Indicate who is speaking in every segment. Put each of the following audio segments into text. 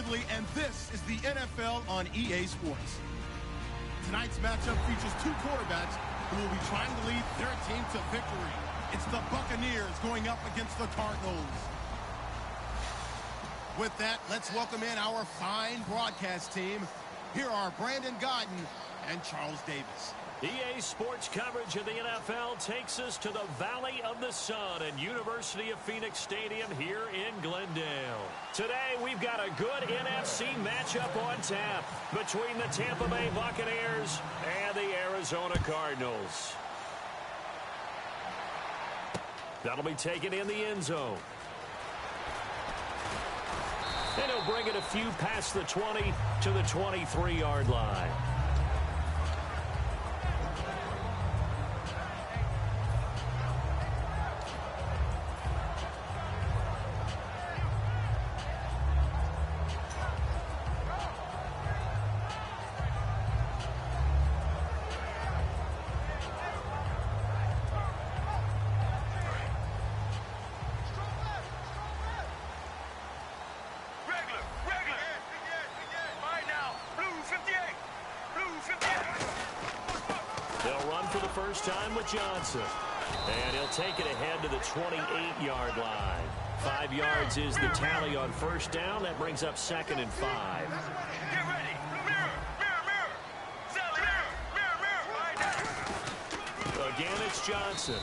Speaker 1: exclusively, and this is the NFL on EA Sports. Tonight's matchup features two quarterbacks who will be trying to lead their team to victory. It's the Buccaneers going up against the Cardinals. With that, let's welcome in our fine broadcast team. Here are Brandon Godden and Charles Davis.
Speaker 2: EA Sports coverage of the NFL takes us to the Valley of the Sun and University of Phoenix Stadium here in Glendale. Today, we've got a good NFC matchup on tap between the Tampa Bay Buccaneers and the Arizona Cardinals. That'll be taken in the end zone. And he'll bring it a few past the 20 to the 23-yard line. Time with Johnson, and he'll take it ahead to the 28-yard line. 5 yards is the tally on first down. That brings up 2nd and 5.
Speaker 3: Get ready. Mirror. Sally, mirror.
Speaker 2: Again, it's Johnson,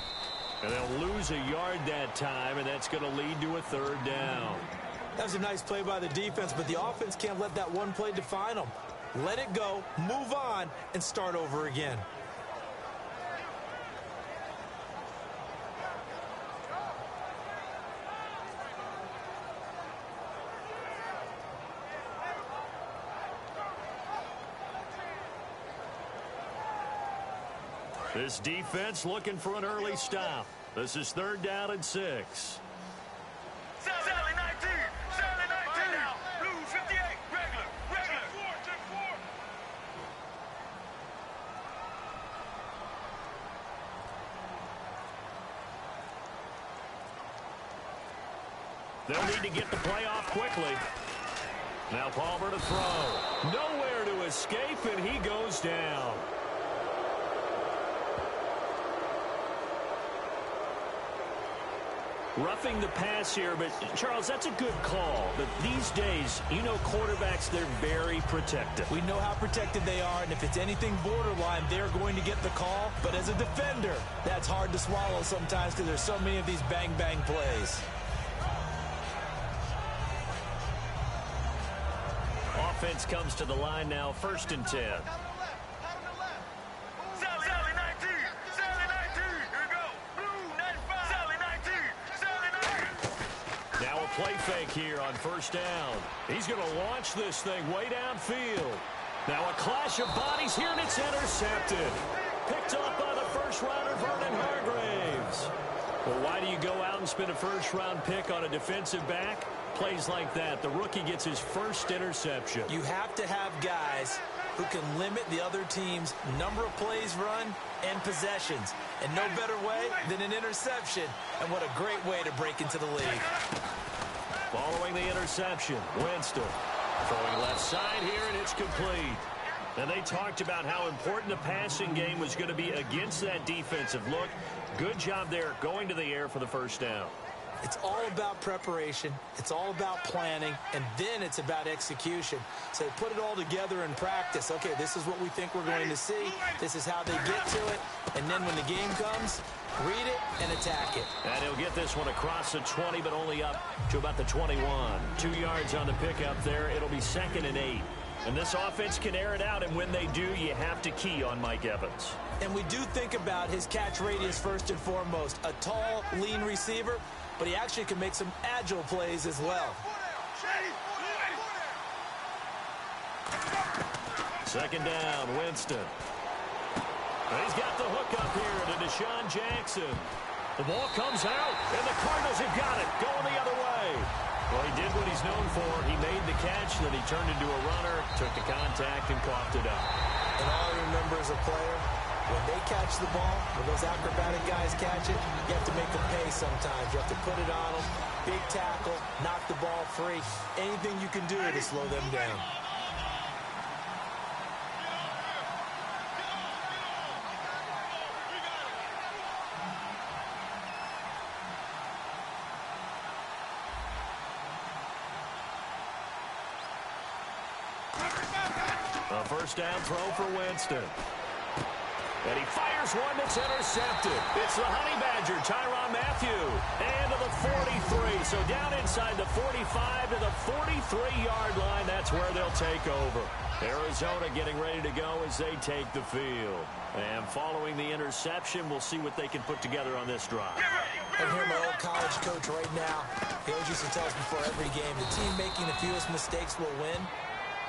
Speaker 2: and they'll lose a yard that time, and that's going to lead to a 3rd down.
Speaker 4: That was a nice play by the defense, but the offense can't let that one play define them. Let it go, move on, and start over again.
Speaker 2: This defense looking for an early stop. This is 3rd down and 6.
Speaker 3: Sally 19 now. Blue 58, regular.
Speaker 2: They'll need to get the play off quickly. Now Palmer to throw. Nowhere to escape, and he goes down. Roughing the pass here, but Charles, that's a good call. But these days, you know quarterbacks, they're very protective.
Speaker 4: We know how protected they are, and if it's anything borderline, they're going to get the call. But as a defender, that's hard to swallow sometimes because there's so many of these bang-bang plays.
Speaker 2: Offense comes to the line now, 1st and 10. Play fake here on 1st down. He's going to launch this thing way downfield. Now a clash of bodies here, and it's intercepted. Picked off by the first-rounder, Vernon Hargreaves. Well, why do you go out and spend a first-round pick on a defensive back? Plays like that. The rookie gets his first interception.
Speaker 4: You have to have guys who can limit the other team's number of plays run and possessions. And no better way than an interception. And what a great way to break into the league.
Speaker 2: Following the interception, Winston throwing left side here, and it's complete. And they talked about how important the passing game was going to be against that defensive look. Good job there going to the air for the 1st down.
Speaker 4: It's all about preparation. It's all about planning. And then it's about execution. So put it all together in practice. Okay, this is what we think we're going to see. This is how they get to it. And then when the game comes, read it and attack it.
Speaker 2: And he'll get this one across the 20, but only up to about the 21. 2 yards on the pickup there. It'll be 2nd and 8. And this offense can air it out, and when they do, you have to key on Mike Evans.
Speaker 4: And we do think about his catch radius first and foremost. A tall, lean receiver, but he actually can make some agile plays as well.
Speaker 2: 2nd down, Winston. And he's got the hook up here to Deshaun Jackson. The ball comes out, and the Cardinals have got it, going the other way. Well, he did what he's known for. He made the catch, then he turned into a runner, took the contact, and coughed it up.
Speaker 4: And all I remember as a player, When they catch the ball, when those acrobatic guys catch it, you have to make them pay sometimes. You have to put it on them, big tackle, knock the ball free. Anything you can do to slow them down.
Speaker 2: A first down throw for Winston. And he fires one that's intercepted. It's the Honey Badger, Tyrann Mathieu. And to the 43. So down inside the 45 to the 43-yard line. That's where they'll take over. Arizona getting ready to go as they take the field. And following the interception, we'll see what they can put together on this drive.
Speaker 4: I hear my old college coach right now. He always used to tell us before every game, the team making the fewest mistakes will win.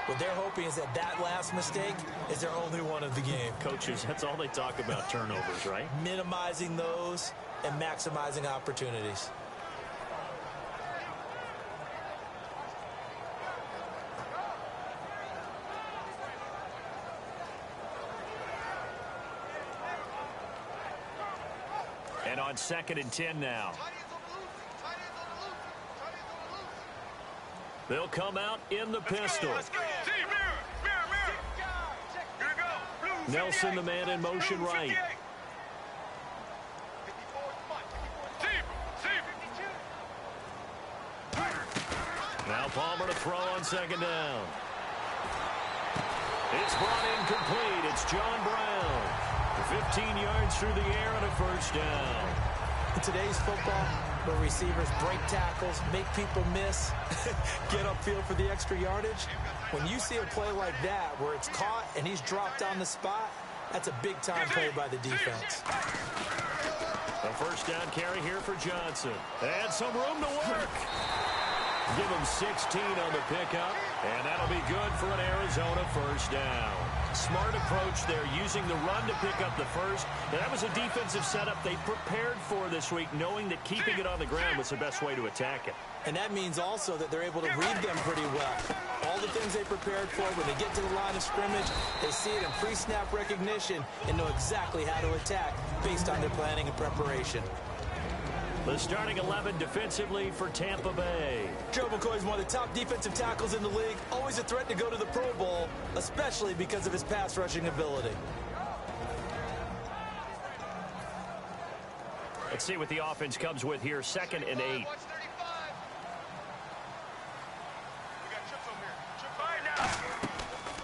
Speaker 4: What they're hoping is that last mistake is their only one of the game.
Speaker 2: Coaches, that's all they talk about, turnovers, right?
Speaker 4: Minimizing those and maximizing opportunities.
Speaker 2: And on 2nd and 10 now. They'll come out in the pistol. Nelson, the man in motion right. Now Palmer to throw on 2nd down. It's brought in complete. It's John Brown. 15 yards through the air and a first down.
Speaker 4: In today's football, where receivers break tackles, make people miss, get upfield for the extra yardage, when you see a play like that where it's caught and he's dropped on the spot, that's a big-time play by the defense.
Speaker 2: A first down carry here for Johnson. And some room to work. Give him 16 on the pickup, and that'll be good for an Arizona first down. Smart approach there, using the run to pick up the first. That was a defensive setup they prepared for this week, knowing that keeping it on the ground was the best way to attack it.
Speaker 4: And that means also that they're able to read them pretty well. All the things they prepared for, when they get to the line of scrimmage, they see it in pre-snap recognition and know exactly how to attack based on their planning and preparation.
Speaker 2: The starting 11 defensively for Tampa Bay.
Speaker 4: Joe McCoy is one of the top defensive tackles in the league. Always a threat to go to the Pro Bowl, especially because of his pass rushing ability.
Speaker 2: Let's see what the offense comes with here. 2nd and 8.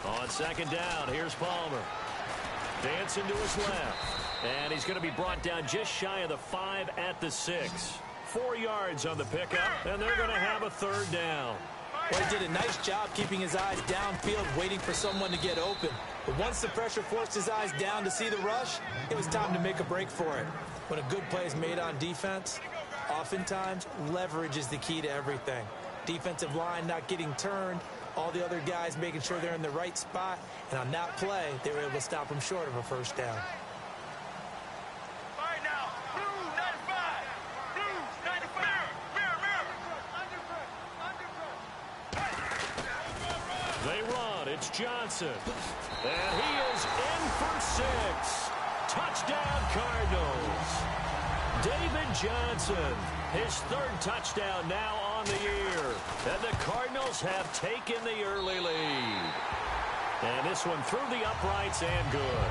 Speaker 2: On 2nd down, here's Palmer. Dancing to his left. And he's going to be brought down just shy of the 5 at the 6. 4 yards on the pickup, and they're going to have a 3rd down.
Speaker 4: Well, he did a nice job keeping his eyes downfield, waiting for someone to get open. But once the pressure forced his eyes down to see the rush, it was time to make a break for it. When a good play is made on defense, oftentimes leverage is the key to everything. Defensive line not getting turned, all the other guys making sure they're in the right spot, and on that play, they were able to stop him short of a first down.
Speaker 2: They run. It's Johnson. And he is in for 6. Touchdown, Cardinals. David Johnson, his 3rd touchdown now on the year. And the Cardinals have taken the early lead. And this one through the uprights and good.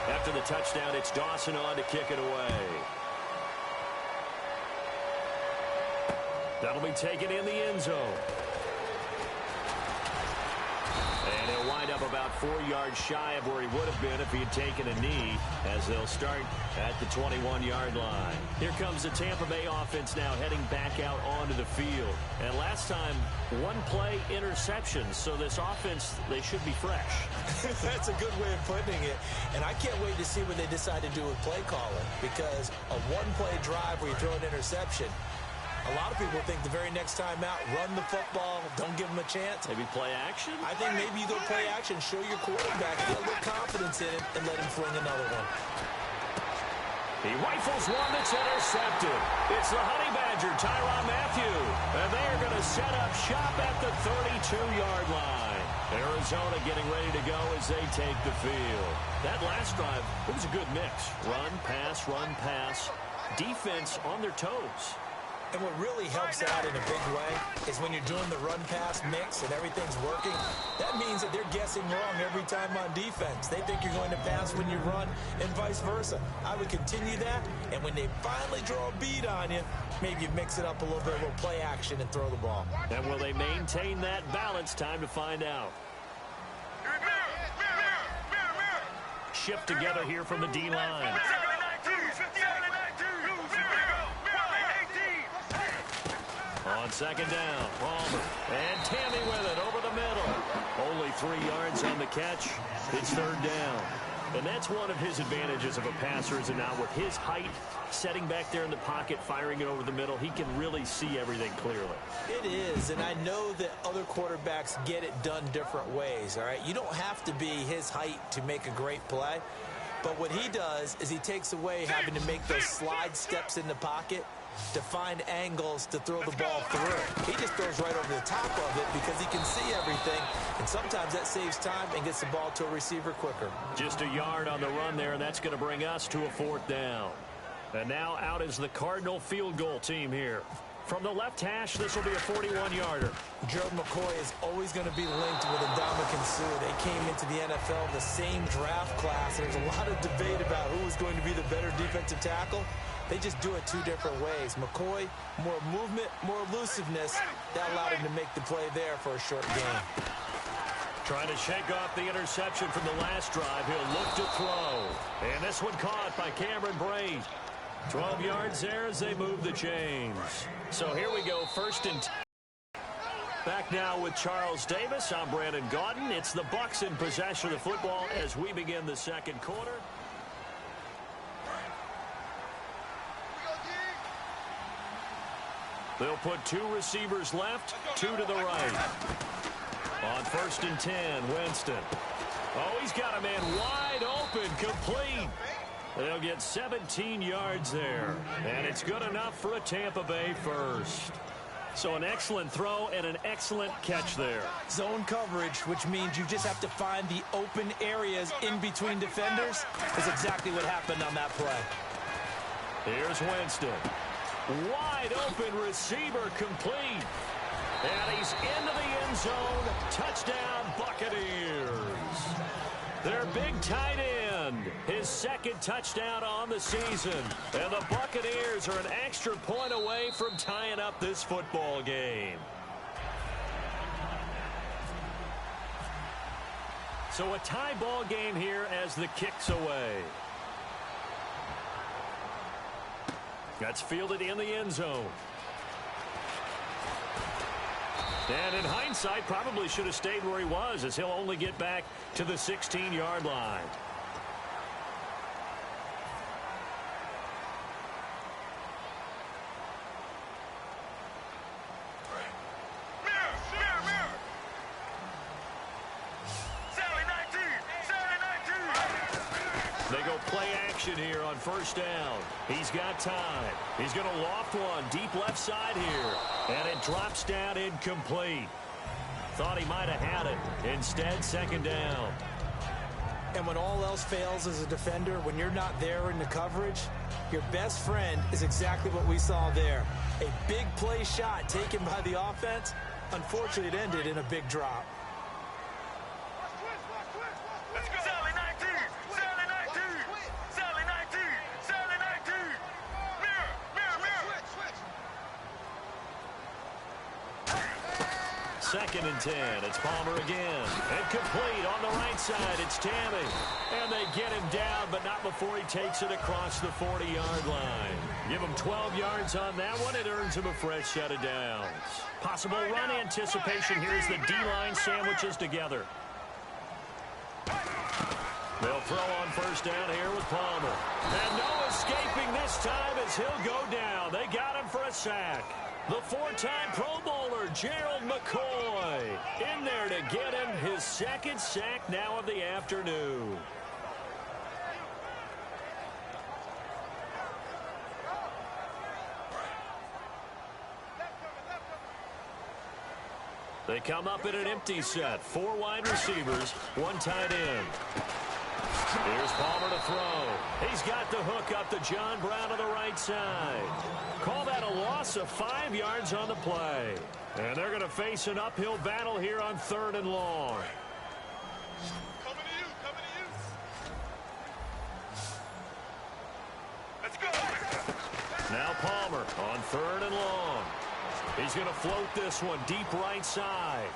Speaker 2: After the touchdown, it's Dawson on to kick it away. That'll be taken in the end zone. And he'll wind up about 4 yards shy of where he would have been if he had taken a knee, as they'll start at the 21-yard line. Here comes the Tampa Bay offense now heading back out onto the field. And last time, 1 play interception, so this offense, they should be fresh.
Speaker 4: That's a good way of putting it. And I can't wait to see what they decide to do with play calling, because a 1-play drive where you throw an interception, a lot of people think the very next time out, run the football, don't give them a chance.
Speaker 2: Maybe play action?
Speaker 4: I think maybe you go play action, show your quarterback, get a little confidence in him, and let him fling another one.
Speaker 2: He rifles one that's intercepted. It's the Honey Badger, Tyrann Mathieu. And they are going to set up shop at the 32-yard line. Arizona getting ready to go as they take the field. That last drive, it was a good mix. Run, pass, defense on their toes.
Speaker 4: And what really helps out in a big way is when you're doing the run-pass mix and everything's working, that means that they're guessing wrong every time on defense. They think you're going to pass when you run and vice versa. I would continue that, and when they finally draw a beat on you, maybe you mix it up a little bit, a little play action and throw the ball.
Speaker 2: And will they maintain that balance? Time to find out. Shift together here from the D-line. On second down, Palmer. And Tammy with it over the middle. Only 3 yards on the catch. It's third down. And that's one of his advantages of a passer, is now with his height, setting back there in the pocket, firing it over the middle, he can really see everything clearly.
Speaker 4: It is, and I know that other quarterbacks get it done different ways, all right? You don't have to be his height to make a great play, but what he does is he takes away having to make those slide steps in the pocket to find angles to throw the ball through. He just throws right over the top of it because he can see everything, and sometimes that saves time and gets the ball to a receiver quicker.
Speaker 2: Just a yard on the run there, and that's going to bring us to a fourth down. And now out is the Cardinal field goal team here. From the left hash, this will be a 41-yarder.
Speaker 4: Gerald McCoy is always going to be linked with Ndamukong Suh. They came into the NFL in the same draft class, and there's a lot of debate about who was going to be the better defensive tackle. They just do it two different ways. McCoy, more movement, more elusiveness. That allowed him to make the play there for a short game.
Speaker 2: Trying to shake off the interception from the last drive. He'll look to throw. And this one caught by Cameron Brate. 12 yards there as they move the chains. So here we go, first and 10. Back now with Charles Davis. I'm Brandon Gaudin. It's the Bucs in possession of the football as we begin the second quarter. They'll put 2 receivers left, 2 to the right. On first and 10, Winston. Oh, he's got a man wide open, complete. They'll get 17 yards there, and it's good enough for a Tampa Bay first. So an excellent throw and an excellent catch there.
Speaker 4: Zone coverage, which means you just have to find the open areas in between defenders, is exactly what happened on that play.
Speaker 2: Here's Winston. Wide open receiver, complete. And he's into the end zone. Touchdown, Buccaneers. Their big tight end, his second touchdown on the season. And the Buccaneers are an extra point away from tying up this football game. So a tie ball game here as the kick's away. That's fielded in the end zone. And in hindsight, probably should have stayed where he was, as he'll only get back to the 16-yard line. They go play action here on first down. He's got time. He's going to loft one deep left side here. And it drops down incomplete. Thought he might have had it. Instead, second down.
Speaker 4: And when all else fails as a defender, when you're not there in the coverage, your best friend is exactly what we saw there. A big play shot taken by the offense. Unfortunately, it ended in a big drop.
Speaker 2: Second and 10. It's Palmer again. And complete on the right side. It's Tammy. And they get him down, but not before he takes it across the 40-yard line. Give him 12 yards on that one. It earns him a fresh set of downs. Possible run anticipation here as the D-line sandwiches together. They'll throw on first down here with Palmer. And no escaping this time as he'll go down. They got him for a sack. The 4-time Pro Bowler, Gerald McCoy, in there to get him his second sack now of the afternoon. They come up in an empty set. 4 wide receivers, 1 tight end. Here's Palmer to throw. He's got the hook up to John Brown on the right side. Call that a loss of 5 yards on the play. And they're going to face an uphill battle here on 3rd and long.
Speaker 3: Coming to you, coming to you. Let's go.
Speaker 2: Now Palmer on 3rd and long. He's going to float this one deep right side.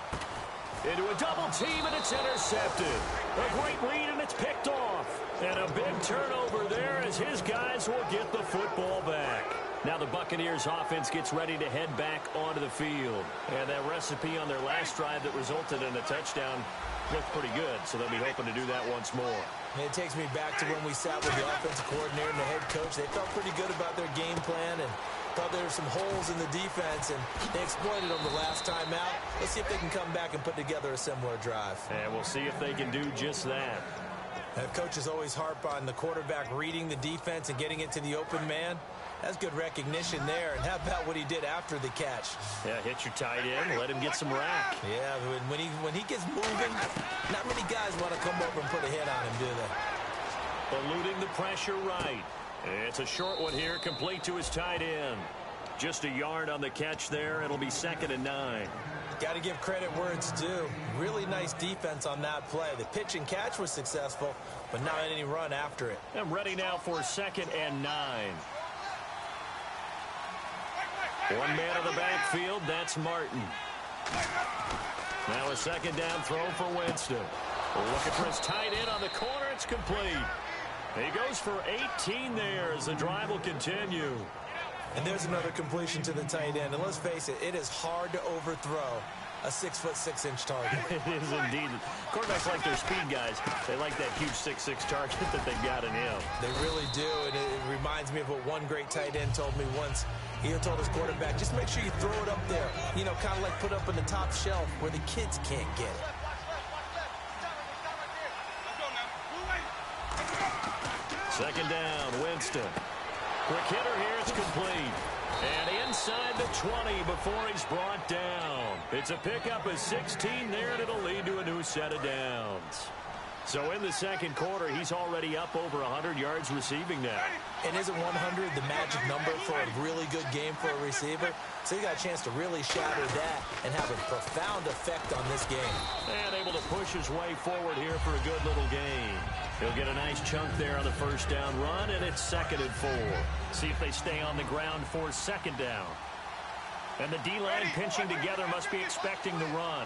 Speaker 2: Into a double team, and it's intercepted. A great read, and it's picked off. And a big turnover there as his guys will get the football back. Now the Buccaneers offense gets ready to head back onto the field. And that recipe on their last drive that resulted in a touchdown looked pretty good, so they'll be hoping to do that once more.
Speaker 4: And it takes me back to when we sat with the offensive coordinator and the head coach. They felt pretty good about their game plan and thought there were some holes in the defense, and they exploited them the last time out. Let's see if they can come back and put together a similar drive.
Speaker 2: And we'll see if they can do just that.
Speaker 4: Coaches always harp on the quarterback reading the defense and getting it to the open man. That's good recognition there. And how about what he did after the catch?
Speaker 2: Yeah, hit your tight end, let him get some rack.
Speaker 4: Yeah, when he gets moving, not many guys want to come over and put a hit on him, do they?
Speaker 2: Eluding the pressure right. It's a short one here, complete to his tight end. Just a yard on the catch there. It'll be 2nd and 9.
Speaker 4: Got to give credit where it's due. Really nice defense on that play. The pitch and catch was successful, but not any run after it.
Speaker 2: I'm ready now for 2nd and 9. One man in the backfield, that's Martin. Now a 2nd down throw for Winston. Looking for his tight end on the corner, it's complete. He goes for 18 there as the drive will continue.
Speaker 4: And there's another completion to the tight end. And let's face it, it is hard to overthrow a 6'6" target.
Speaker 2: It is indeed. Quarterbacks like their speed guys. They like that huge 6'6" target that they've got in him.
Speaker 4: They really do, and it reminds me of what one great tight end told me once. He told his quarterback, just make sure you throw it up there. You know, kind of like put up in the top shelf where the kids can't get it.
Speaker 2: 2nd down, Winston. Quick hitter here, it's complete. And inside the 20 before he's brought down. It's a pickup of 16 there, and it'll lead to a new set of downs. So in the 2nd quarter, he's already up over 100 yards receiving now.
Speaker 4: And isn't 100 the magic number for a really good game for a receiver? So he got a chance to really shatter that and have a profound effect on this game.
Speaker 2: And able to push his way forward here for a good little game. He'll get a nice chunk there on the 1st down run, and it's 2nd and 4. See if they stay on the ground for 2nd down. And the D-line pinching together must be expecting the run.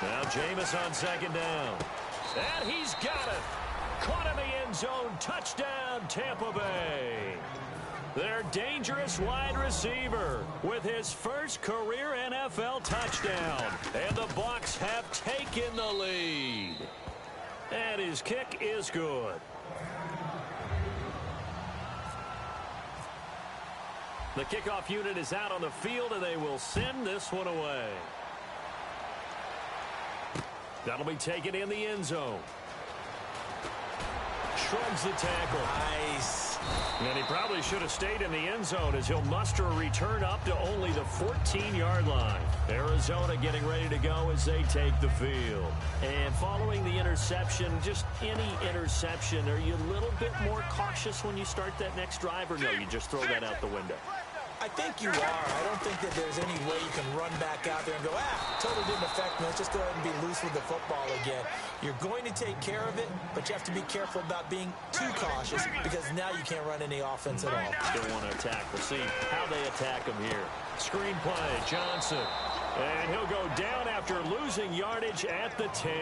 Speaker 2: Now Jameis on 2nd down. And he's got it. Caught in the end zone. Touchdown, Tampa Bay. Their dangerous wide receiver with his first career NFL touchdown. And the Bucs have taken the lead. And his kick is good. The kickoff unit is out on the field, and they will send this one away. That'll be taken in the end zone. Shrugs the tackle.
Speaker 4: Nice.
Speaker 2: And he probably should have stayed in the end zone as he'll muster a return up to only the 14-yard line. Arizona getting ready to go as they take the field. And following the interception, just any interception, are you a little bit more cautious when you start that next drive, or no, you just throw that out the window?
Speaker 4: I think you are. I don't think that there's any way you can run back out there and go, totally didn't affect me. Let's just go ahead and be loose with the football again. You're going to take care of it, but you have to be careful about being too cautious because now you can't run any offense at all.
Speaker 2: Still want to attack. We'll see how they attack him here. Screen play, Johnson. And he'll go down after losing yardage at the 10.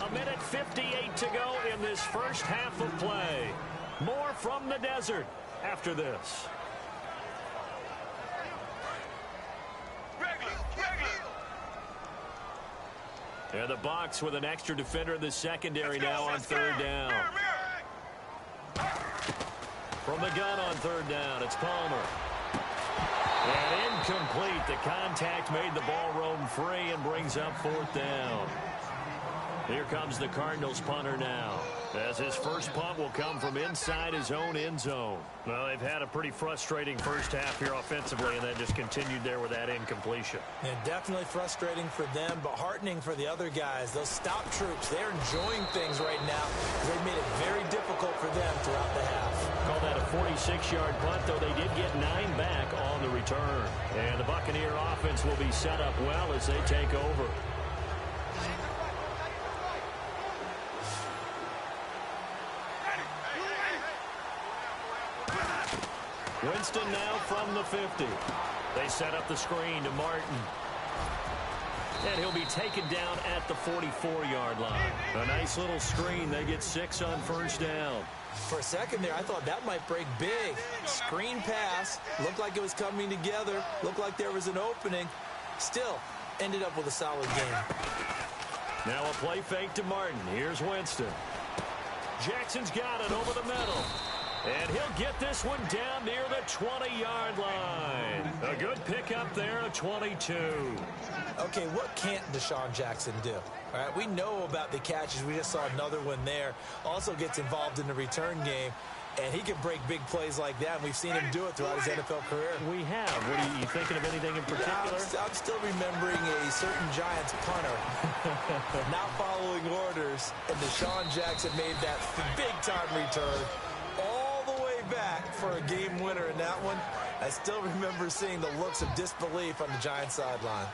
Speaker 2: 1:58 to go in this first half of play. More from the desert after this. And the Bucs with an extra defender in the secondary now on 3rd down. From the gun on 3rd down, it's Palmer. And incomplete. The contact made the ball roam free and brings up 4th down. Here comes the Cardinals punter now. as his first punt will come from inside his own end zone. Well, they've had a pretty frustrating first half here offensively, and that just continued there with that incompletion.
Speaker 4: Yeah, definitely frustrating for them, but heartening for the other guys. Those stop troops, they're enjoying things right now. They've made it very difficult for them throughout the half.
Speaker 2: Call that a 46-yard punt, though they did get 9 back on the return. And the Buccaneer offense will be set up well as they take over. Winston now from the 50. They set up the screen to Martin. And he'll be taken down at the 44-yard line. A nice little screen. They get 6 on first down.
Speaker 4: For a second there, I thought that might break big. Screen pass. Looked like it was coming together. Looked like there was an opening. Still, ended up with a solid game.
Speaker 2: Now a play fake to Martin. Here's Winston. Jackson's got it over the middle. And he'll get this one down near the 20-yard line. A good pickup there, a 22.
Speaker 4: Okay, what can't Deshaun Jackson do? All right, we know about the catches. We just saw another one there. Also gets involved in the return game, and he can break big plays like that, and we've seen him do it throughout his NFL career.
Speaker 2: We have. What are you thinking of anything in particular?
Speaker 4: I'm still remembering a certain Giants punter not following orders, and Deshaun Jackson made that big-time return all the way back for a game winner in that one. I still remember seeing the looks of disbelief on the Giants sideline.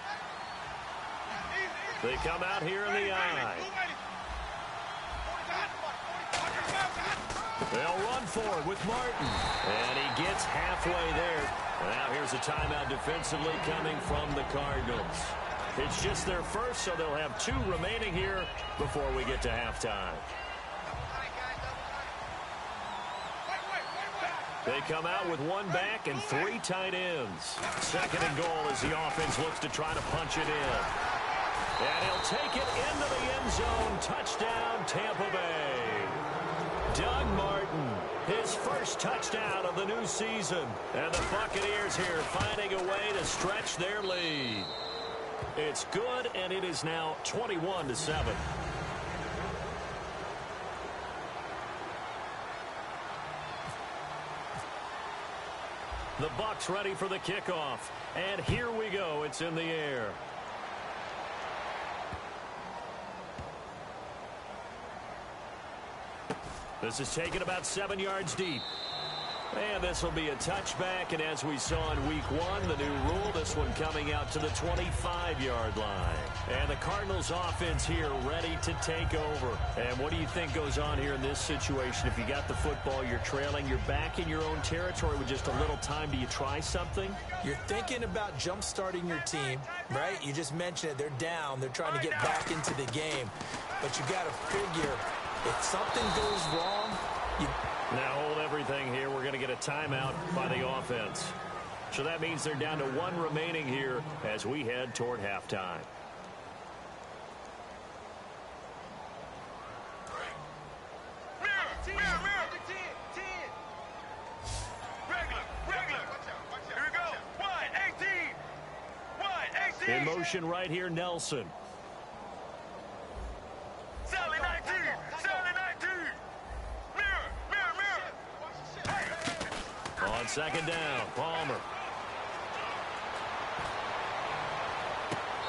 Speaker 2: They come out here in the I. They'll run for it with Martin. And he gets halfway there. Now here's a timeout defensively coming from the Cardinals. It's just their first, so they'll have 2 remaining here before we get to halftime. They come out with 1 back and 3 tight ends. Second and goal as the offense looks to try to punch it in. And he'll take it into the end zone. Touchdown, Tampa Bay. Doug Martin, his first touchdown of the new season. And the Buccaneers here finding a way to stretch their lead. It's good, and it is now 21-7. The Bucs ready for the kickoff. And here we go. It's in the air. This is taken about 7 yards deep. And this will be a touchback. And as we saw in week 1, the new rule, this one coming out to the 25-yard line. And the Cardinals offense here ready to take over. And what do you think goes on here in this situation? If you got the football, you're trailing, you're back in your own territory with just a little time. Do you try something?
Speaker 4: You're thinking about jump-starting your team, right? You just mentioned it. They're down. They're trying to get back into the game. But you got to figure, if something goes wrong,
Speaker 2: Now hold everything here. We're going to get a timeout by the offense. So that means they're down to 1 remaining here as we head toward halftime. In motion right here, Nelson. On second down, Palmer.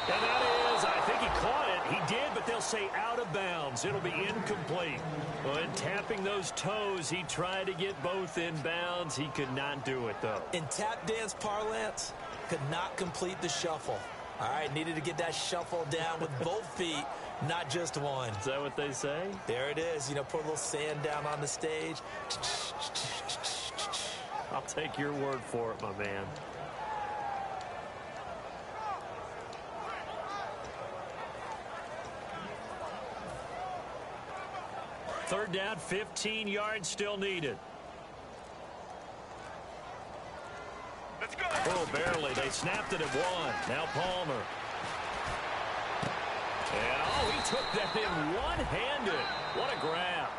Speaker 2: And that is, I think he caught it. He did, but they'll say out of bounds. It'll be incomplete. Well, in tapping those toes, he tried to get both in bounds. He could not do it, though.
Speaker 4: In tap dance parlance, could not complete the shuffle. All right, needed to get that shuffle down with both feet, not just one.
Speaker 2: Is that what they say?
Speaker 4: There it is. You know, put a little sand down on the stage.
Speaker 2: I'll take your word for it, my man. Third down, 15 yards still needed.
Speaker 3: Let's go.
Speaker 2: Oh, barely. They snapped it at 1. Now Palmer. And, oh, he took that in one-handed. What a grab.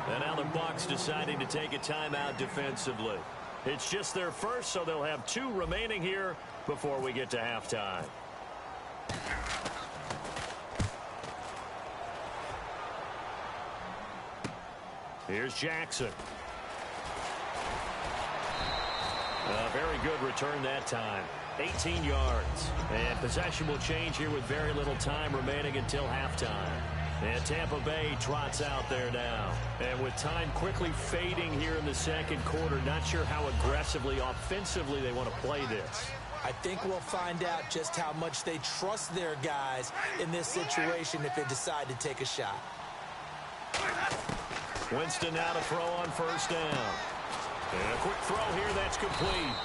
Speaker 2: And now the Bucs deciding to take a timeout defensively. It's just their first, so they'll have 2 remaining here before we get to halftime. Here's Jackson. A very good return that time. 18 yards. And possession will change here with very little time remaining until halftime. And Tampa Bay trots out there now. And with time quickly fading here in the second quarter, not sure how aggressively, offensively they want to play this.
Speaker 4: I think we'll find out just how much they trust their guys in this situation if they decide to take a shot.
Speaker 2: Winston now to throw on first down. And a quick throw here that's complete.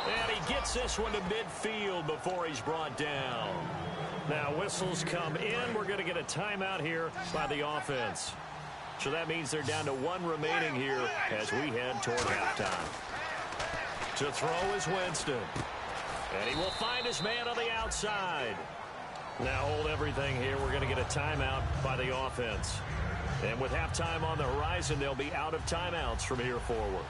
Speaker 2: And he gets this one to midfield before he's brought down. Now whistles come in. We're going to get a timeout here by the offense. So that means they're down to one remaining here as we head toward halftime. To throw is Winston. And he will find his man on the outside. Now hold everything here. We're going to get a timeout by the offense. And with halftime on the horizon, they'll be out of timeouts from here forward.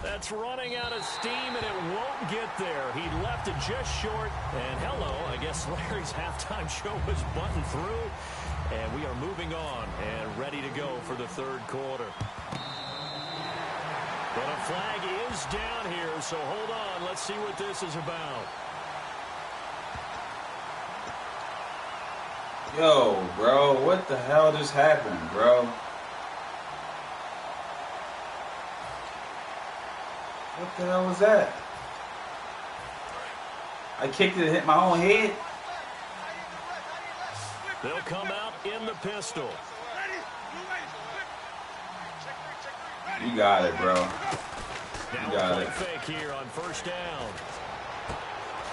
Speaker 2: That's running out of steam, and it won't get there. He left it just short. And hello, I guess Larry's halftime show was buttoned through. And we are moving on and ready to go for the third quarter. But a flag is down here, so hold on. Let's see what this is about.
Speaker 5: Yo, bro, what the hell just happened, bro? What the hell was that? I kicked it and hit my own head.
Speaker 2: They'll come out in the pistol.
Speaker 5: You got it, bro.
Speaker 2: Now
Speaker 5: You got it.
Speaker 2: fake here on first down.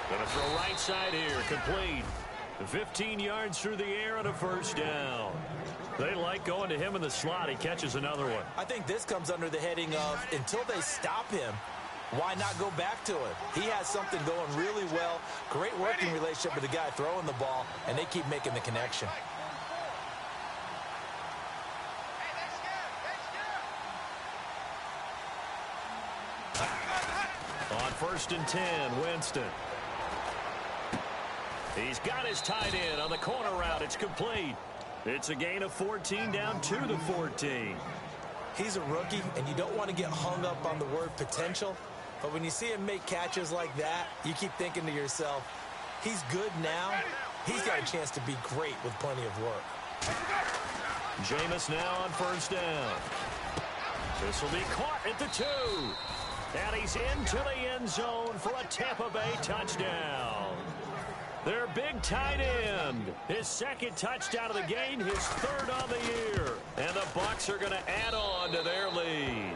Speaker 2: Gonna throw right side here, complete. 15 yards through the air and a first down. They like going to him in the slot. He catches another one.
Speaker 4: I think this comes under the heading of until they stop him, why not go back to him? He has something going really well. Great working relationship with the guy throwing the ball, and they keep making the connection.
Speaker 2: On 1st and 10, Winston. He's got his tight end on the corner route. It's complete. It's a gain of 14 down to the 14.
Speaker 4: He's a rookie, and you don't want to get hung up on the word potential. But when you see him make catches like that, you keep thinking to yourself, he's good now. He's got a chance to be great with plenty of work.
Speaker 2: Jameis now on first down. This will be caught at the 2. And he's into the end zone for a Tampa Bay touchdown. Their big tight end. His second touchdown of the game, his third on the year. And the Bucs are going to add on to their lead.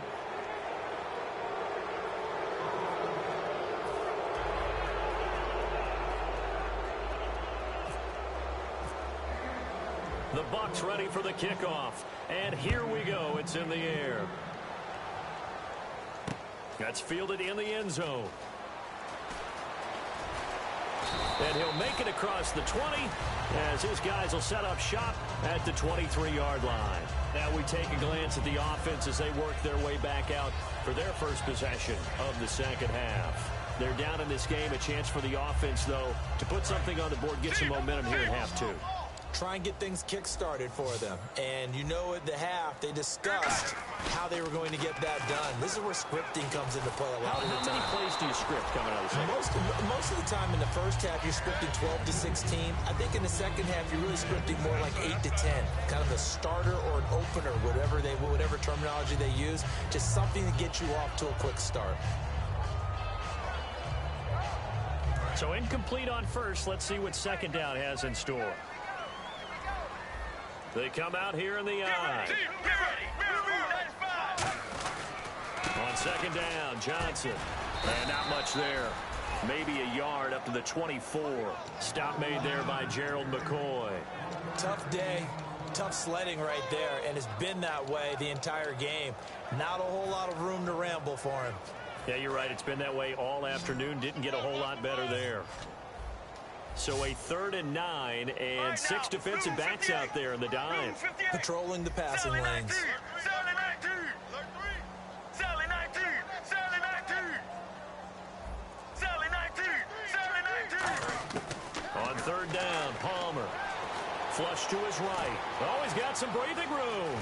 Speaker 2: The Bucs ready for the kickoff. And here we go. It's in the air. That's fielded in the end zone. And he'll make it across the 20 as his guys will set up shop at the 23-yard line. Now we take a glance at the offense as they work their way back out for their first possession of the second half. They're down in this game. A chance for the offense, though, to put something on the board, get some momentum here in half 2.
Speaker 4: Try and get things kick-started for them. And you know at the half, they discussed how they were going to get that done. This is where scripting comes into play a lot of the time.
Speaker 2: How many plays do you script coming out of the second?
Speaker 4: Most of the time in the first half, you're scripting 12 to 16. I think in the second half, you're really scripting more like 8 to 10. Kind of a starter or an opener, whatever terminology they use. Just something to get you off to a quick start.
Speaker 2: So incomplete on first. Let's see what second down has in store. They come out here in the eye. On second down, Johnson. And not much there. Maybe a yard up to the 24. Stop made there by Gerald McCoy.
Speaker 4: Tough day, tough sledding right there, and it's been that way the entire game. Not a whole lot of room to ramble for him.
Speaker 2: Yeah, you're right. It's been that way all afternoon. Didn't get a whole lot better there. So a 3rd and 9 and 6 defensive backs out there in the dive.
Speaker 4: Patrolling the passing lanes.
Speaker 2: On Third down, Palmer. Flush to his right. Oh, he's got some breathing room.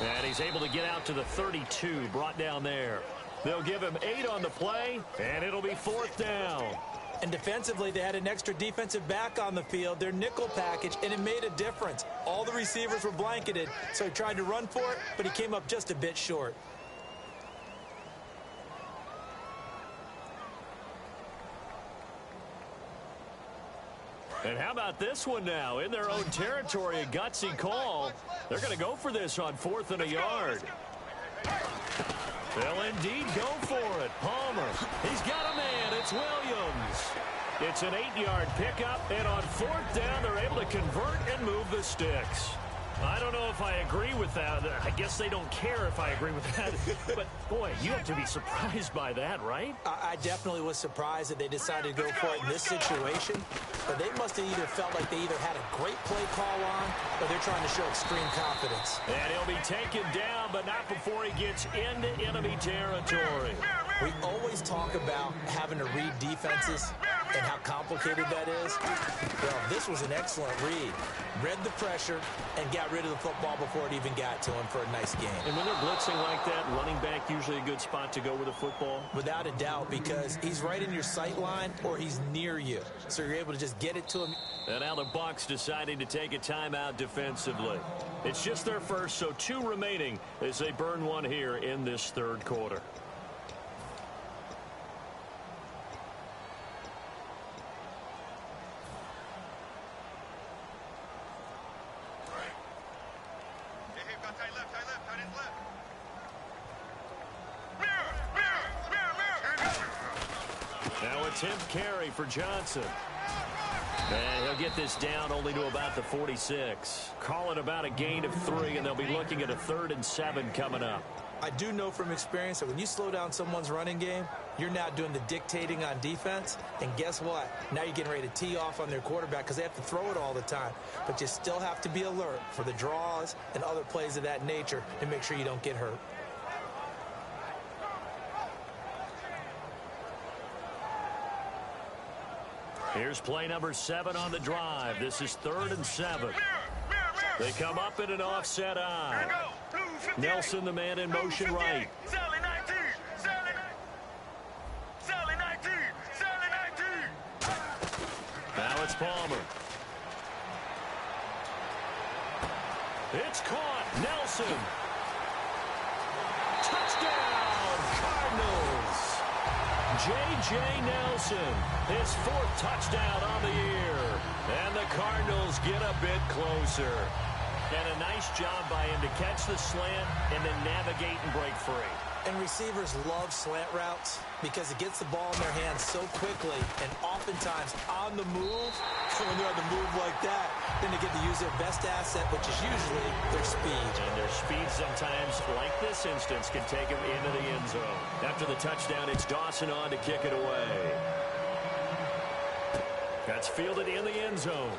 Speaker 2: And he's able to get out to the 32, brought down there. They'll give him 8 on the play, and it'll be fourth down.
Speaker 4: And defensively, they had an extra defensive back on the field, their nickel package, and it made a difference. All the receivers were blanketed, so he tried to run for it, but he came up just a bit short.
Speaker 2: And how about this one now? In their own territory, a gutsy call. They're going to go for this on 4th and a yard. They'll indeed go for it. Palmer, he's got a man. It's Williams. It's an 8-yard pickup, and on 4th down, they're able to convert and move the sticks. I don't know if I agree with that. I guess they don't care if I agree with that. But, boy, you have to be surprised by that, right?
Speaker 4: I definitely was surprised that they decided to go for it in this situation. But they must have either felt like they either had a great play call on or they're trying to show extreme confidence.
Speaker 2: And he'll be taken down, but not before he gets into enemy territory.
Speaker 4: We always talk about having to read defenses and how complicated that is. Well, this was an excellent read. Read the pressure and got rid of the football before it even got to him for a nice game.
Speaker 2: And when they're blitzing like that, running back usually a good spot to go with the football?
Speaker 4: Without a doubt, because he's right in your sight line or he's near you. So you're able to just get it to him.
Speaker 2: And now the Bucs deciding to take a timeout defensively. It's just their first, so 2 remaining as they burn one here in this third quarter. Now attempt carry for Johnson. And he'll get this down only to about the 46. Call it about a gain of 3, and they'll be looking at a 3rd and 7 coming up.
Speaker 4: I do know from experience that when you slow down someone's running game, you're now doing the dictating on defense. And guess what? Now you're getting ready to tee off on their quarterback because they have to throw it all the time. But you still have to be alert for the draws and other plays of that nature to make sure you don't get hurt.
Speaker 2: Here's play number 7 on the drive. This is 3rd and 7. They come up in an offset eye. Nelson, the man in motion right. Now it's Palmer. It's caught. Nelson. Touchdown, Cardinals. J.J. Nelson, his 4th touchdown on the year. And the Cardinals get a bit closer. And a nice job by him to catch the slant and then navigate and break free.
Speaker 4: And receivers love slant routes because it gets the ball in their hands so quickly and oftentimes on the move. When they're on the move like that, then they get to use their best asset, which is usually their speed.
Speaker 2: And their speed sometimes, like this instance, can take them into the end zone. After the touchdown, it's Dawson on to kick it away. That's fielded in the end zone.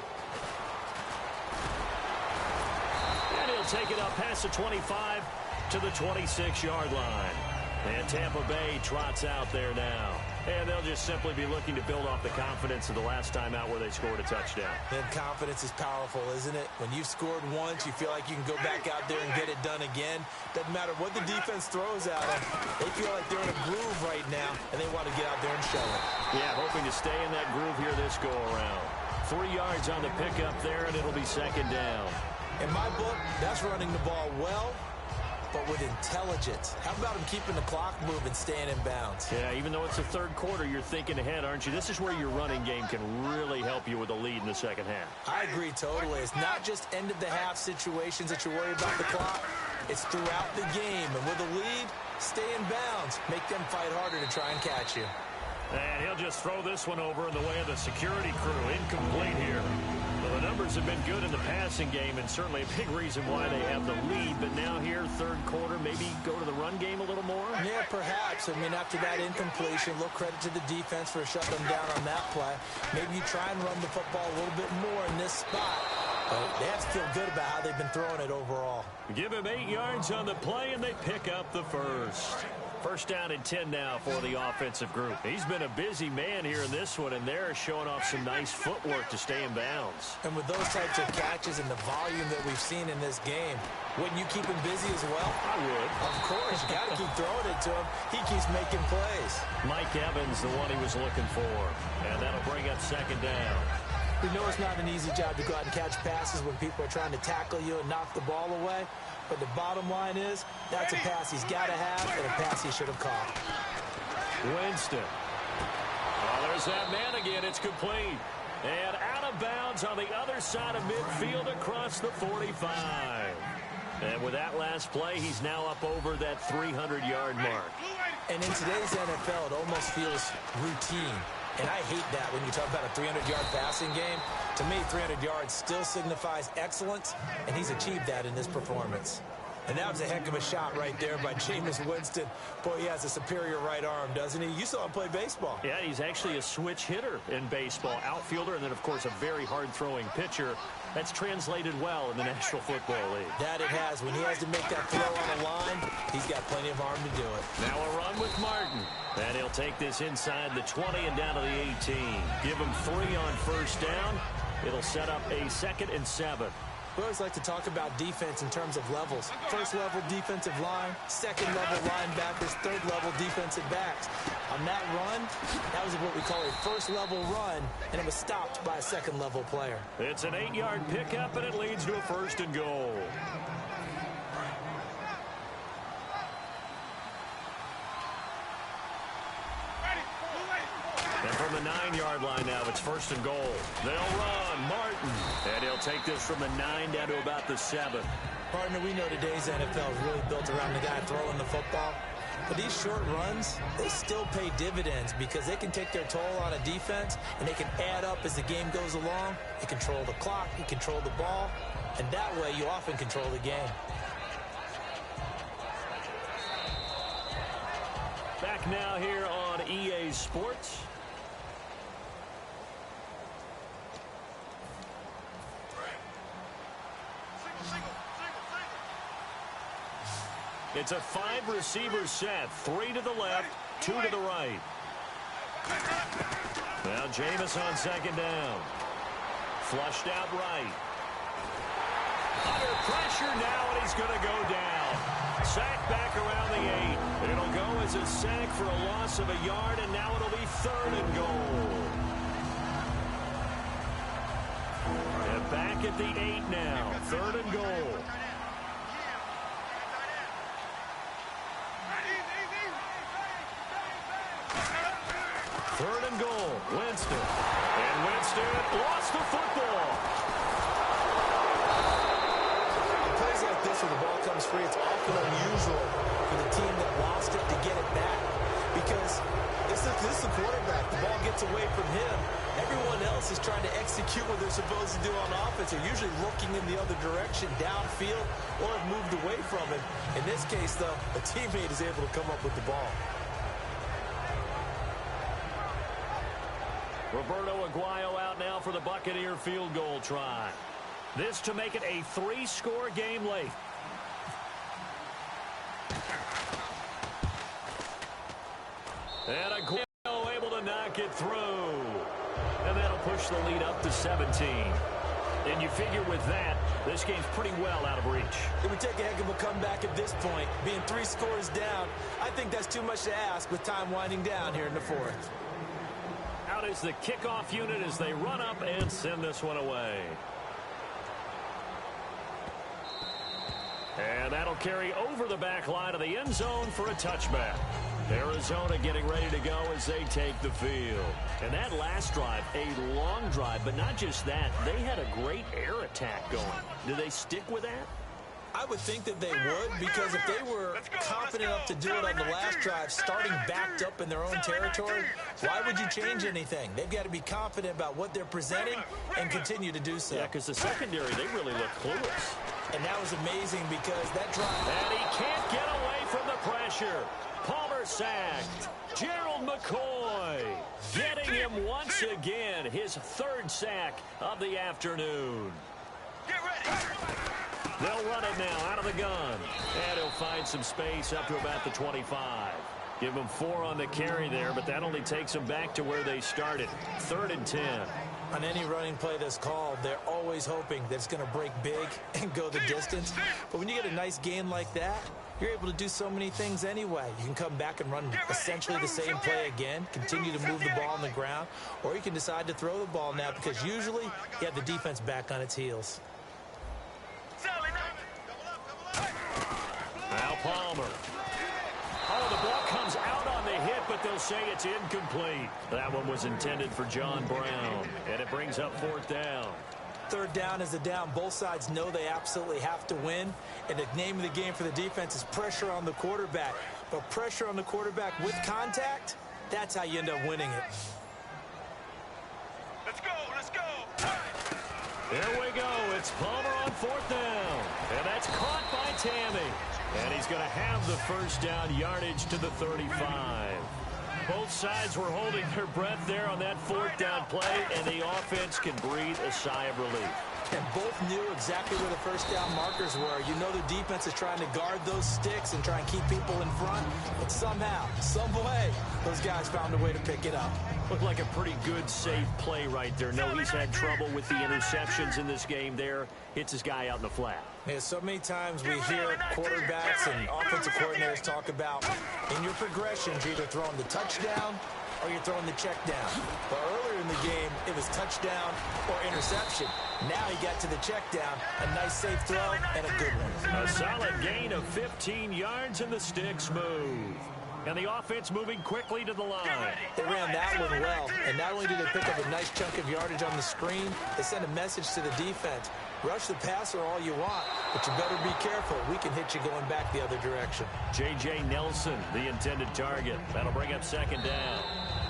Speaker 2: And he'll take it up past the 25 to the 26-yard line. And Tampa Bay trots out there now. And they'll just simply be looking to build off the confidence of the last time out where they scored a touchdown.
Speaker 4: And confidence is powerful, isn't it? When you've scored once, you feel like you can go back out there and get it done again. Doesn't matter what the defense throws at them. They feel like they're in a groove right now, and they want to get out there and show it.
Speaker 2: Yeah, hoping to stay in that groove here this go-around. 3 yards on the pickup there, and it'll be 2nd down.
Speaker 4: In my book, that's running the ball well, but with intelligence. How about him keeping the clock moving, staying in bounds?
Speaker 2: Yeah, even though it's the third quarter, you're thinking ahead, aren't you? This is where your running game can really help you with a lead in the second half.
Speaker 4: I agree totally. It's not just end-of-the-half situations that you're worried about the clock. It's throughout the game. And with a lead, stay in bounds. Make them fight harder to try and catch you.
Speaker 2: And he'll just throw this one over in the way of the security crew. Incomplete here. Well, the numbers have been good in the passing game, and certainly a big reason why they have the lead. But now here, third quarter, maybe go to the run game a little more?
Speaker 4: Yeah, perhaps. I mean, after that incompletion, a little credit to the defense for shutting them down on that play. Maybe you try and run the football a little bit more in this spot. But they have to feel good about how they've been throwing it overall.
Speaker 2: Give him 8 yards on the play, and they pick up the first. First down and 10 now for the offensive group. He's been a busy man here in this one, and they're showing off some nice footwork to stay in bounds.
Speaker 4: And with those types of catches and the volume that we've seen in this game, wouldn't you keep him busy as well?
Speaker 2: I would.
Speaker 4: Of course. You got to keep throwing it to him. He keeps making plays.
Speaker 2: Mike Evans, the one he was looking for. And that'll bring up second down.
Speaker 4: We know it's not an easy job to go out and catch passes when people are trying to tackle you and knock the ball away. But the bottom line is, that's a pass he's got to have and a pass he should have caught.
Speaker 2: Winston. Oh, there's that man again. It's complete. And out of bounds on the other side of midfield across the 45. And with that last play, he's now up over that 300-yard mark.
Speaker 4: And in today's NFL, it almost feels routine. And I hate that when you talk about a 300-yard passing game. To me, 300 yards still signifies excellence, and he's achieved that in this performance. And that was a heck of a shot right there by Jameis Winston. Boy, he has a superior right arm, doesn't he? You saw him play baseball.
Speaker 2: Yeah, he's actually a switch hitter in baseball. Outfielder, and then, of course, a very hard-throwing pitcher. That's translated well in the National Football League.
Speaker 4: That it has. When he has to make that throw on the line, he's got plenty of arm to do it.
Speaker 2: Now a run with Martin. And he'll take this inside the 20 and down to the 18. Give him 3 on first down. It'll set up a 2nd and 7.
Speaker 4: We always like to talk about defense in terms of levels. First level defensive line, second level linebackers, third level defensive backs. On that run, that was what we call a first level run, and it was stopped by a second level player.
Speaker 2: It's an 8-yard pickup, and it leads to a 1st and goal. And from the 9-yard line now, it's 1st and goal. They'll run. Martin. And he'll take this from the 9 down to about the 7.
Speaker 4: Partner, we know today's NFL is really built around the guy throwing the football. But these short runs, they still pay dividends because they can take their toll on a defense, and they can add up as the game goes along. You control the clock, you control the ball, and that way you often control the game.
Speaker 2: Back now here on EA Sports. It's a 5-receiver set. 3 to the left, 2 to the right. Now Jameis on second down. Flushed out right. Under pressure now, and he's going to go down. Sack back around the 8. It'll go as a sack for a loss of a yard, and now it'll be 3rd and goal. And back at the 8 now. 3rd and goal. 3rd and goal. Winston. And Winston lost the football.
Speaker 4: In plays like this where the ball comes free, it's often unusual for the team that lost it to get it back. Because this is the quarterback. The ball gets away from him. Everyone else is trying to execute what they're supposed to do on offense. They're usually looking in the other direction, downfield, or have moved away from it. In this case, though, a teammate is able to come up with the ball.
Speaker 2: Roberto Aguayo out now for the Buccaneer field goal try. This to make it a 3-score game late. And Aguayo able to knock it through. And that'll push the lead up to 17. And you figure with that, this game's pretty well out of reach.
Speaker 4: It would take a heck of a comeback at this point. Being 3 scores down, I think that's too much to ask with time winding down here in the 4th.
Speaker 2: Out is the kickoff unit as they run up and send this one away. And that'll carry over the back line of the end zone for a touchback. Arizona getting ready to go as they take the field. And that last drive, a long drive, but not just that. They had a great air attack going. Do they stick with that?
Speaker 4: I would think that they would, because if they were confident enough to do it on the last drive, starting backed up in their own territory, why would you change anything? They've got to be confident about what they're presenting and continue to do so.
Speaker 2: Yeah, because the secondary, they really look clueless.
Speaker 4: And that was amazing because that drive...
Speaker 2: And he can't get away from the pressure. Palmer sacked. Gerald McCoy getting him once again, his 3rd sack of the afternoon. They'll run it now out of the gun. And he'll find some space up to about the 25. Give them 4 on the carry there, but that only takes them back to where they started. 3rd and 10.
Speaker 4: On any running play that's called, they're always hoping that it's going to break big and go the distance. But when you get a nice gain like that, you're able to do so many things anyway. You can come back and run essentially the same play again, continue to move the ball on the ground, or you can decide to throw the ball now because usually you have the defense back on its heels.
Speaker 2: Now Palmer. Oh, the ball comes out on the hit, but they'll say it's incomplete. That one was intended for John Brown, and it brings up 4th down.
Speaker 4: 3rd down is the down. Both sides know they absolutely have to win, and the name of the game for the defense is pressure on the quarterback. But pressure on the quarterback with contact, that's how you end up winning it.
Speaker 3: Let's go, let's go.
Speaker 2: There we go. It's Palmer on 4th down, and that's caught by Tammy. And he's going to have the 1st down, yardage to the 35. Both sides were holding their breath there on that 4th down play, and the offense can breathe a sigh of relief.
Speaker 4: And both knew exactly where the 1st down markers were. You know the defense is trying to guard those sticks and try and keep people in front. But somehow, some way, those guys found a way to pick it up.
Speaker 2: Looked like a pretty good, safe play right there. No, he's had trouble with the interceptions in this game there. Hits his guy out in the flat.
Speaker 4: Yeah, so many times we hear quarterbacks and offensive coordinators talk about in your progressions, you're either throwing the touchdown or you're throwing the check down. But earlier in the game, it was touchdown or interception. Now he got to the check down, a nice safe throw and a good one.
Speaker 2: A solid gain of 15 yards and the sticks move. And the offense moving quickly to the line.
Speaker 4: They ran that one well, and not only did they pick up a nice chunk of yardage on the screen, they sent a message to the defense. Rush the passer all you want, but you better be careful. We can hit you going back the other direction.
Speaker 2: J.J. Nelson, the intended target. That'll bring up 2nd down.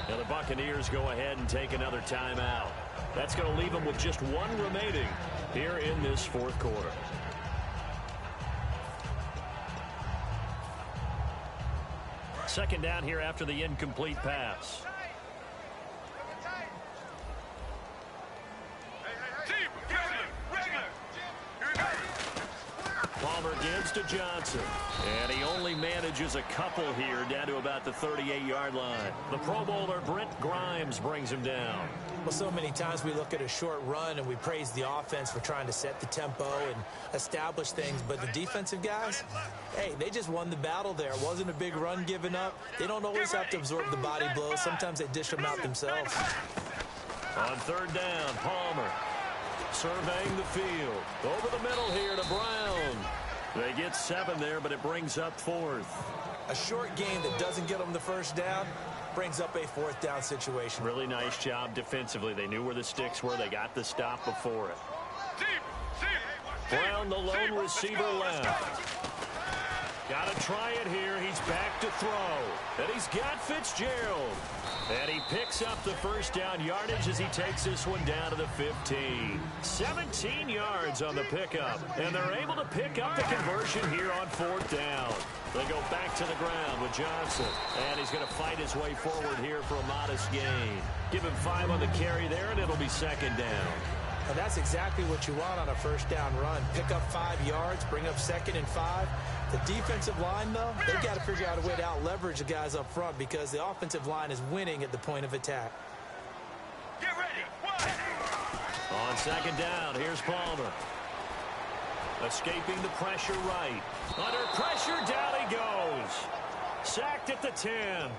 Speaker 2: Now the Buccaneers go ahead and take another timeout. That's going to leave them with just 1 remaining here in this 4th quarter. Second down here after the incomplete pass. Palmer gives to Johnson. And he only manages a couple here down to about the 38-yard line. The Pro Bowler Brent Grimes brings him down.
Speaker 4: Well, so many times we look at a short run and we praise the offense for trying to set the tempo and establish things. But the defensive guys, hey, they just won the battle there. It wasn't a big run given up. They don't always have to absorb the body blows. Sometimes they dish them out themselves.
Speaker 2: On 3rd down, Palmer surveying the field. Over the middle here to Brown. They get 7 there, but it brings up 4th.
Speaker 4: A short game that doesn't get them the 1st down brings up a 4th down situation.
Speaker 2: Really nice job defensively. They knew where the sticks were. They got the stop before it. Brown, the lone receiver left. Got to try it here. He's back to throw. And he's got Fitzgerald. And he picks up the 1st down yardage as he takes this one down to the 15. 17 yards on the pickup. And they're able to pick up the conversion here on 4th down. They go back to the ground with Johnson. And he's going to fight his way forward here for a modest gain. Give him 5 on the carry there, and it'll be 2nd down.
Speaker 4: And that's exactly what you want on a 1st down run. Pick up 5 yards, bring up 2nd and 5. The defensive line, though, they've got to figure out a way to out-leverage the guys up front because the offensive line is winning at the point of attack.
Speaker 3: Get ready.
Speaker 2: On 2nd down, here's Palmer. Escaping the pressure right. Under pressure, down he goes. Sacked at the 10.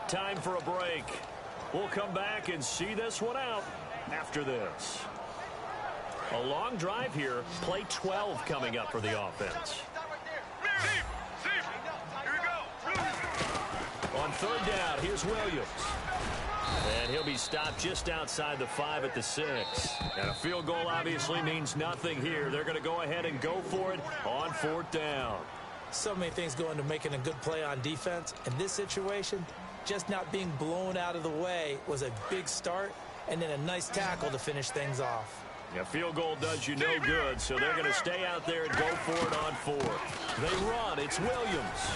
Speaker 2: Time for a break. We'll come back and see this one out after this. A long drive here. Play 12 coming up for the offense. On 3rd down, here's Williams. And he'll be stopped just outside the 5 at the 6. And a field goal obviously means nothing here. They're going to go ahead and go for it on 4th down.
Speaker 4: So many things go into making a good play on defense. In this situation, just not being blown out of the way was a big start, and then a nice tackle to finish things off.
Speaker 2: A field goal does you no good, so they're going to stay out there and go for it on 4th. They run. It's Williams.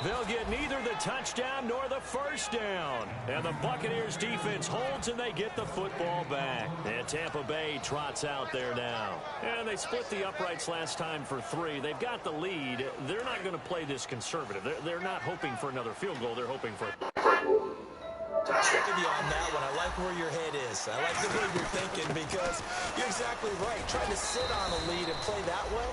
Speaker 2: They'll get neither the touchdown nor the first down. And the Buccaneers defense holds and they get the football back. And Tampa Bay trots out there now. And they split the uprights last time for 3. They've got the lead. They're not going to play this conservative. They're not hoping for another field goal. They're hoping for
Speaker 4: With you on that one. I like where your head is. I like the way you're thinking because you're exactly right. Trying to sit on a lead and play that way,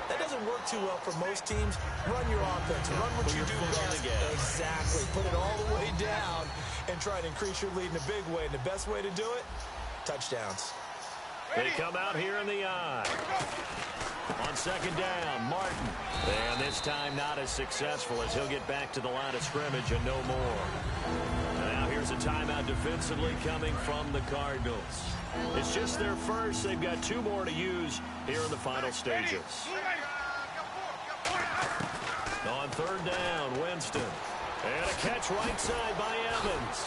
Speaker 4: that doesn't work too well for most teams. Run your offense. Run what you do best. Exactly. Put it all the way down and try to increase your lead in a big way. And the best way to do it, touchdowns.
Speaker 2: They come out here in the eye. On second down, Martin. And this time not as successful as he'll get back to the line of scrimmage and no more. Now here's a timeout defensively coming from the Cardinals. It's just their first. They've got 2 more to use here in the final stages. On third down, Winston. And a catch right side by Evans.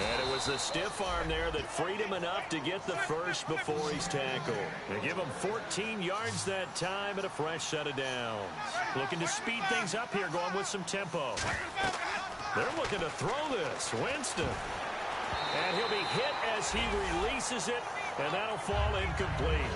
Speaker 2: And it was the stiff arm there that freed him enough to get the first before he's tackled. They give him 14 yards that time and a fresh set of downs. Looking to speed things up here, going with some tempo. They're looking to throw this. Winston. And he'll be hit as he releases it, and that'll fall incomplete.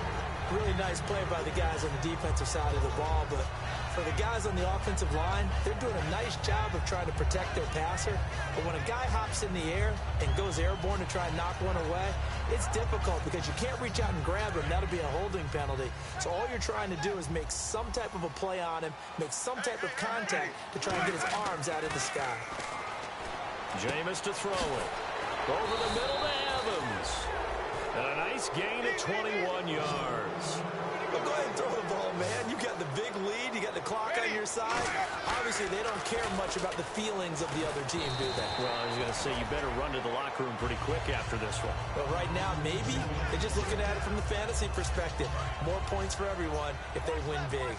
Speaker 4: Really nice play by the guys on the defensive side of the ball, but for the guys on the offensive line, they're doing a nice job of trying to protect their passer. But when a guy hops in the air and goes airborne to try and knock one away, it's difficult because you can't reach out and grab him. That'll be a holding penalty. So all you're trying to do is make some type of a play on him, make some type of contact to try and get his arms out of the sky.
Speaker 2: Jameis to throw it. Over the middle to Evans. And a nice gain at 21 yards.
Speaker 4: Well, go ahead and throw the ball, man. You got the big lead. You got the clock on your side. Obviously, they don't care much about the feelings of the other team, do they?
Speaker 2: Well, I was going to say, you better run to the locker room pretty quick after this one.
Speaker 4: But right now, maybe they're just looking at it from the fantasy perspective. More points for everyone if they win big.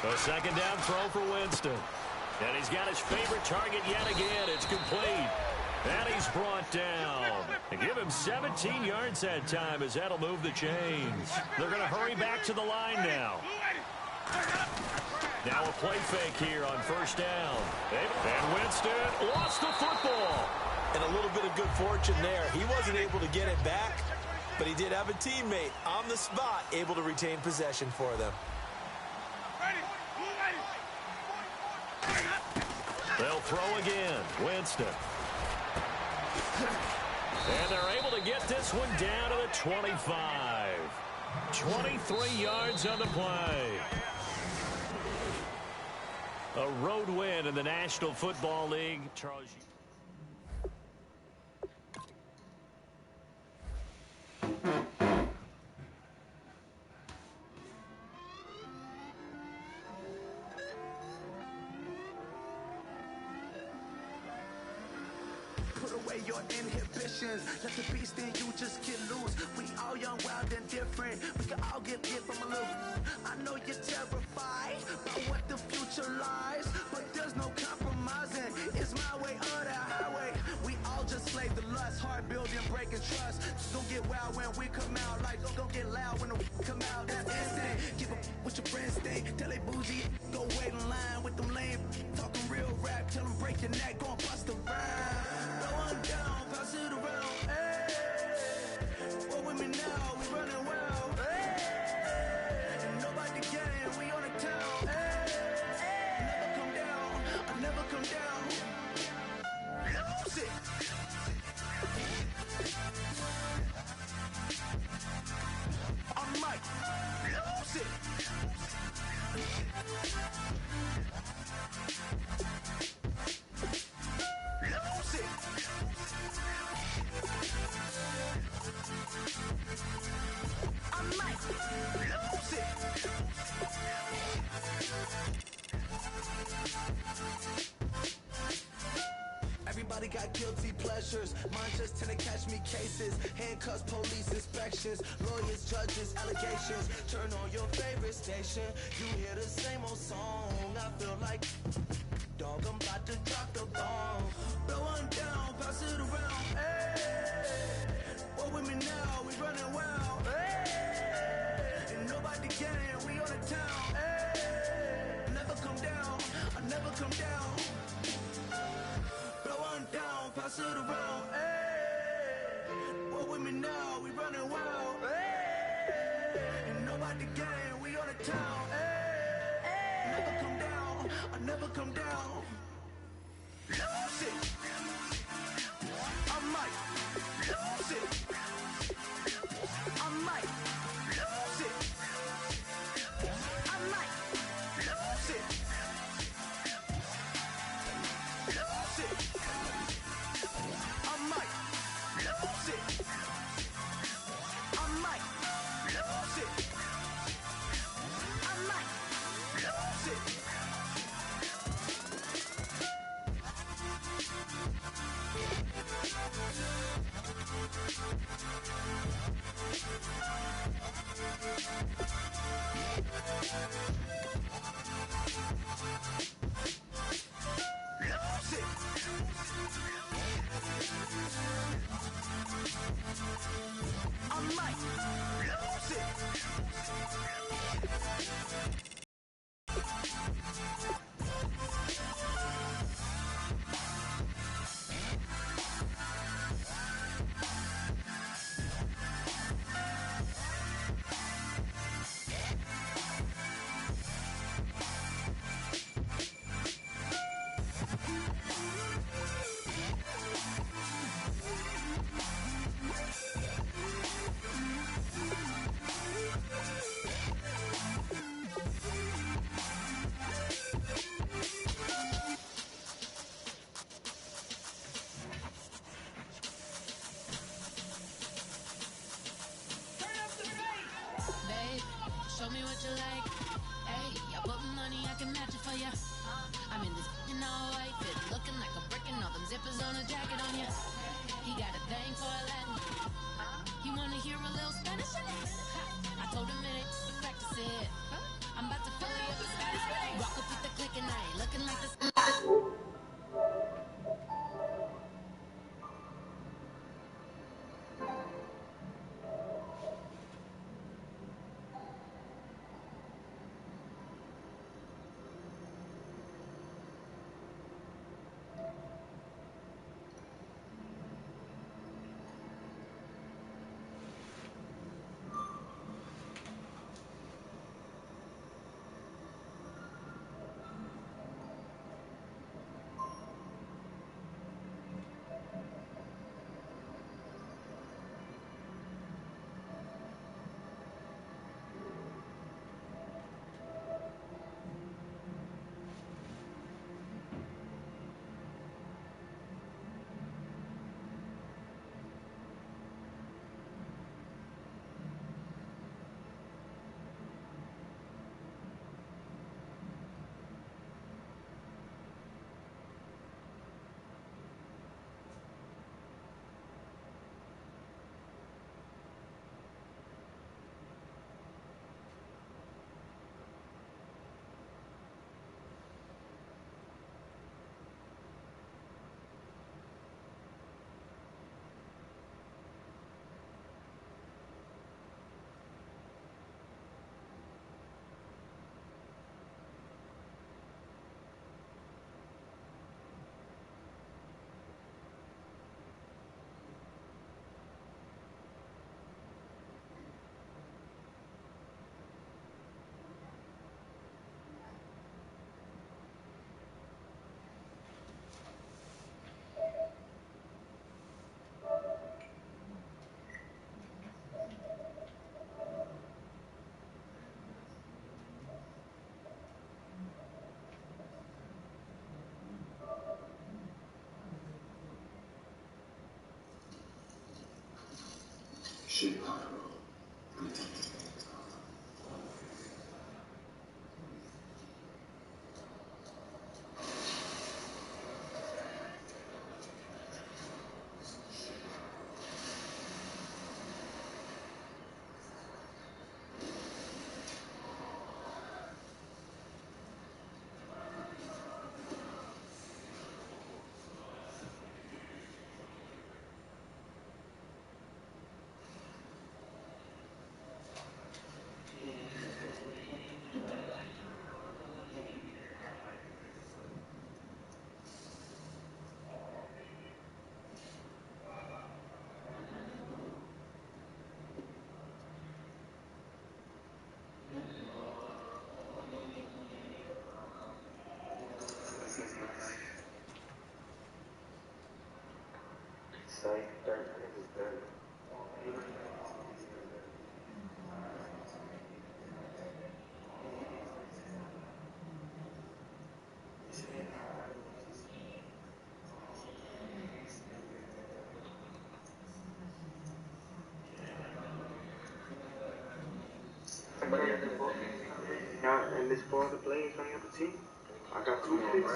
Speaker 2: A second down throw for Winston. And he's got his favorite target yet again. It's complete. And he's brought down. They give him 17 yards that time as that'll move the chains. They're going to hurry back to the line now. Now a play fake here on first down. And Winston lost the football.
Speaker 4: And a little bit of good fortune there. He wasn't able to get it back, but he did have a teammate on the spot able to retain possession for them.
Speaker 2: They'll throw again. Winston. And they're able to get this one down to the 25. 23 yards on the play. A road win in the National Football League. Charles.
Speaker 6: Your inhibitions, let the beast in you just get loose. We all young, wild, and different. We can all get hit from a little. I know you're terrified about what the future lies, but there's no compromising. It's my way or the highway. We all just slave the lust, heart building, breaking trust. Don't get wild when we come out, like don't get loud when the come out. That's instant. Keep up with your friends, stay. Tell they bougie, go wait in line with them lame. Talking real rap, tell them break your neck, go and bust a rhyme. Down, pass it around, hey. What with me now, we running well, hey. Nobody game, we on the town, hey. Never come down, I never come down. Lose it. On mic, lose it. Everybody got guilty pleasures. Mine just tend to catch me cases. Handcuffs, police inspections, lawyers, judges, allegations. Turn on your favorite station. You hear the same old song. I feel like dog, I'm about to drop the bomb. Blow one down, pass it around. Hey, what with me now? We running wild. Hey, and nobody get running wild. Hey, and nobody gang, we on the town. Hey, never come down, I never come down. Lose it. I might lose it. I might lose it. I might lose it. Lose it. I might lose it. I might lose it. I might lose it. Lose it. I might lose it.
Speaker 7: Babe, show me what you like. Hey, I put money, I can match it for ya. I'm in this all white fit, looking like a brick and all them zippers on a jacket on ya. He got a thing for a Latin. He wanna hear a little Spanish in it. I told him it ain't practice it. I'm about to fill it up with Spanish. Walk up with the click and I ain't looking like this.
Speaker 8: And this four other players on the other team. I got two picks.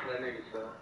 Speaker 8: That nigga suck.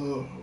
Speaker 9: Oh.